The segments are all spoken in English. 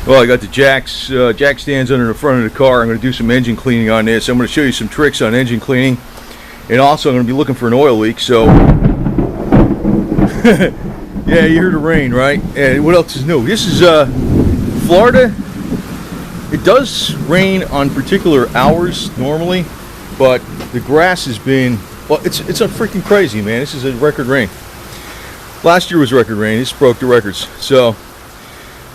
Well, I got the jack stands under the front of the car. I'm going to do some engine cleaning on this. I'm going to show you some tricks on engine cleaning, and also I'm going to be looking for an oil leak. So, yeah, you heard the rain, right? And what else is new? This is Florida. It does rain on particular hours normally, but the grass has been, well, it's a freaking crazy, man. This is a record rain. Last year was record rain. This broke the records. So,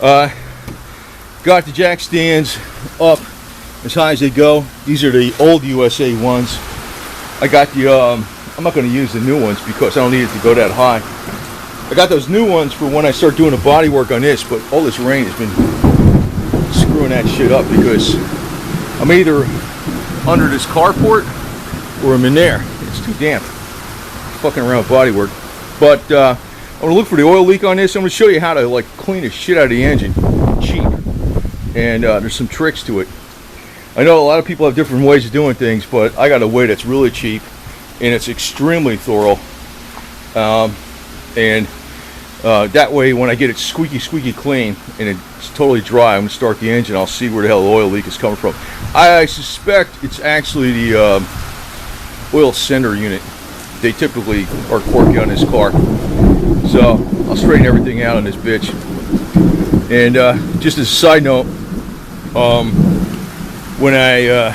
got the jack stands up as high as they go. These are the old USA ones. I got the, I'm not going to use the new ones because I don't need it to go that high. I got those new ones for when I start doing the body work on this, but all this rain has been screwing that shit up because I'm either under this carport or I'm in there. It's too damp. Fucking around with body work. But I'm going to look for the oil leak on this. I'm going to show you how to like clean the shit out of the engine cheap. And there's some tricks to it. I know a lot of people have different ways of doing things, but I got a way that's really cheap and it's extremely thorough. That way when I get it squeaky clean and it's totally dry, I'm going to start the engine. I'll see where the hell the oil leak is coming from. I suspect it's actually the oil sender unit. They typically are quirky on this car. So I'll straighten everything out on this bitch. And just as a side note, when I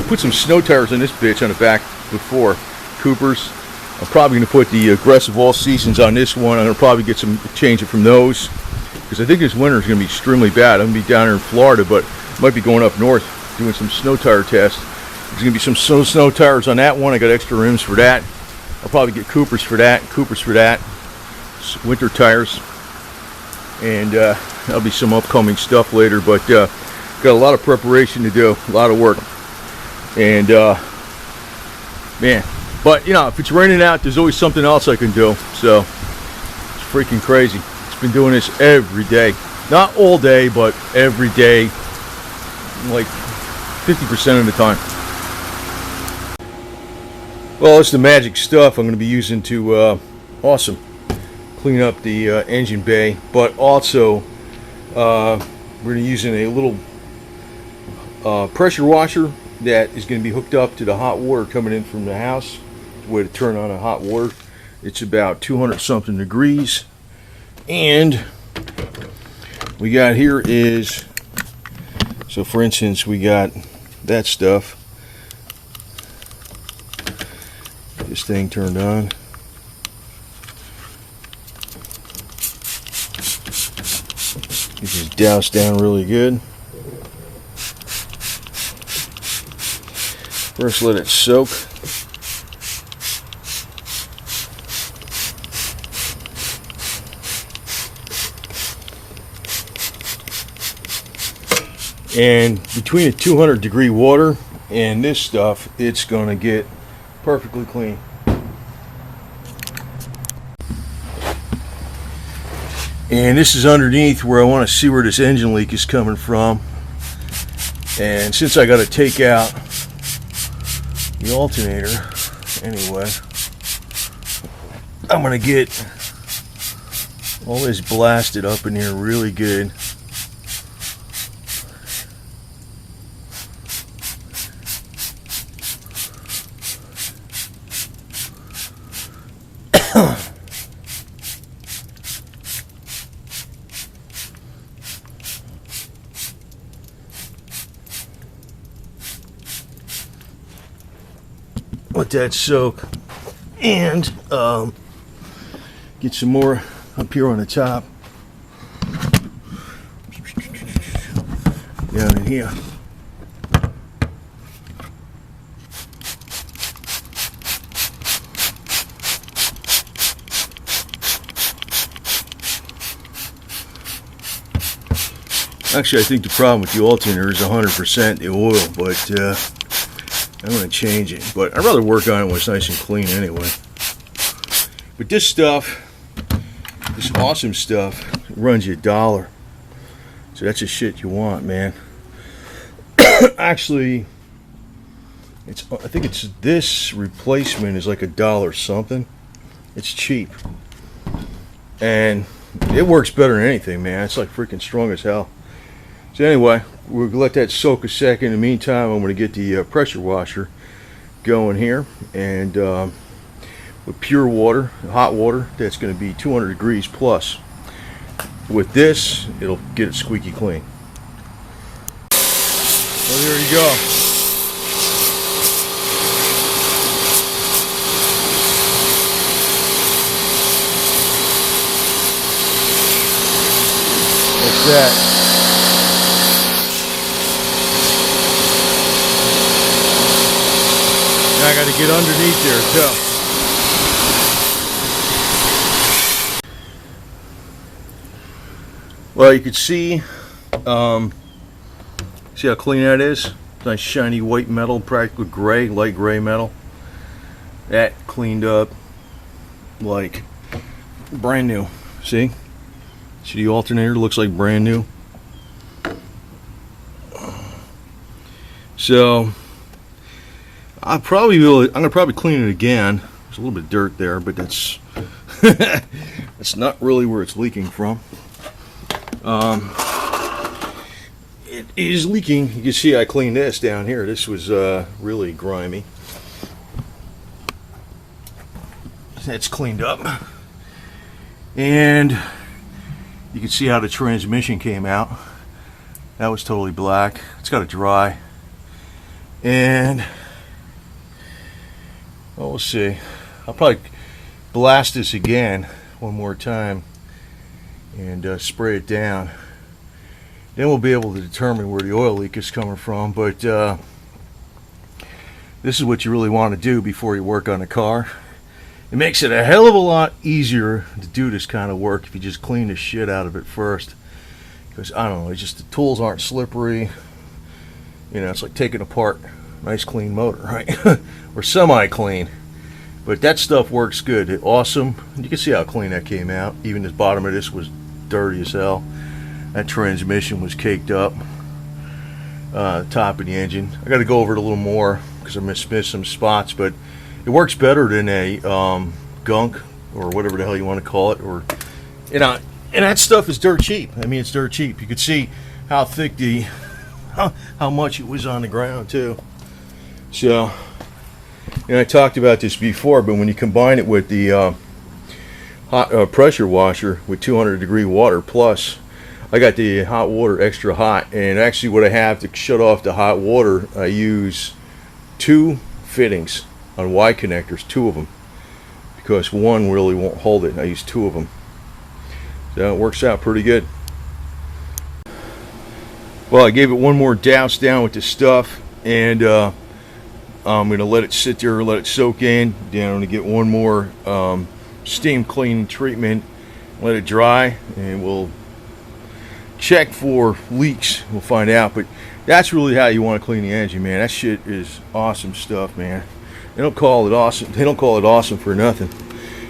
put some snow tires on this bitch on the back before, Coopers. I'm probably going to put the aggressive all seasons on this one. I'm going to probably get some change it from those because I think this winter is going to be extremely bad. I'm going to be down here in Florida, but I might be going up north doing some snow tire tests. There's going to be some snow tires on that one. I got extra rims for that. I'll probably get Coopers for that, winter tires, and that'll be some upcoming stuff later. But got a lot of preparation to do, a lot of work, and man. But, you know, if it's raining out, there's always something else I can do. So, it's freaking crazy. It's been doing this every day. Not all day, but every day. Like 50% of the time. Well, it's the magic stuff I'm going to be using to, clean up the engine bay. But also, we're going to be using a little pressure washer that is going to be hooked up to the hot water coming in from the house. Way to turn on a hot water. It's about 200 something degrees, and we got here is, so for instance, we got that stuff, this thing turned on. This is doused down really good. First let it soak. And between the 200 degree water and this stuff, it's going to get perfectly clean. And this is underneath where I want to see where this engine leak is coming from. And since I got to take out the alternator anyway, I'm going to get all this blasted up in here really good. Let that soak, and get some more up here on the top, down in here. Actually, I think the problem with the alternator is 100% the oil, but I'm going to change it. But I'd rather work on it when it's nice and clean anyway. But this stuff, this awesome stuff, runs you $1. So that's the shit you want, man. Actually, I think it's this replacement is like $1 something. It's cheap. And it works better than anything, man. It's like freaking strong as hell. So anyway, we'll let that soak a second. In the meantime, I'm going to get the pressure washer going here, and with pure water, hot water, that's going to be 200 degrees plus. With this, it'll get it squeaky clean. Well, there you go. That's that. Now I got to get underneath there too. Well, you can see how clean that is. Nice shiny white metal, practically gray, light gray metal. That cleaned up like brand new. See the alternator looks like brand new. So I'm gonna probably clean it again. There's a little bit of dirt there, but that's that's not really where it's leaking from. It is leaking. You can see I cleaned this down here. This was really grimy. That's cleaned up, and you can see how the transmission came out. That was totally black. It's got to dry, and well, we'll see. I'll probably blast this again one more time and spray it down. Then we'll be able to determine where the oil leak is coming from. But this is what you really want to do before you work on a car. It makes it a hell of a lot easier to do this kind of work if you just clean the shit out of it first. Because I don't know, it's just the tools aren't slippery. You know, it's like taking apart a nice clean motor, right? Or semi-clean. But that stuff works good. It's awesome. You can see how clean that came out. Even the bottom of this was dirty as hell. That transmission was caked up. Top of the engine. I got to go over it a little more because I missed some spots, but it works better than a gunk or whatever the hell you want to call it. Or, you know, and that stuff is dirt cheap. I mean, it's dirt cheap. You could see how thick how much it was on the ground too. So, and I talked about this before, but when you combine it with the hot pressure washer with 200 degree water plus, I got the hot water extra hot, and actually what I have to shut off the hot water, I use 2 fittings on Y connectors, 2 of them, because one really won't hold it. I use 2 of them, so it works out pretty good. Well, I gave it one more douse down with the stuff, and I'm going to let it sit there, let it soak in. Then I'm going to get one more steam cleaning treatment, let it dry, and we'll check for leaks. We'll find out. But that's really how you want to clean the engine, man. That shit is awesome stuff, man. They don't call it awesome. They don't call it awesome for nothing.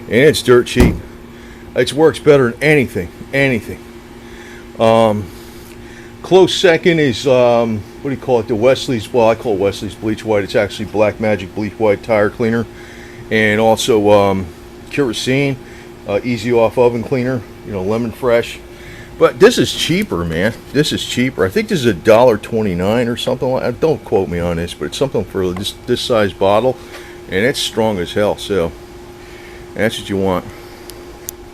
And it's dirt cheap. It works better than anything. Close second is what do you call it? The Wesley's. Well, I call it Wesley's Bleach White. It's actually Black Magic Bleach White tire cleaner, and also kerosene, easy off oven cleaner. You know, lemon fresh. But this is cheaper, man. This is cheaper. I think this is $1.29 or something like that. Don't quote me on this, but it's something for this size bottle, and it's strong as hell. So that's what you want.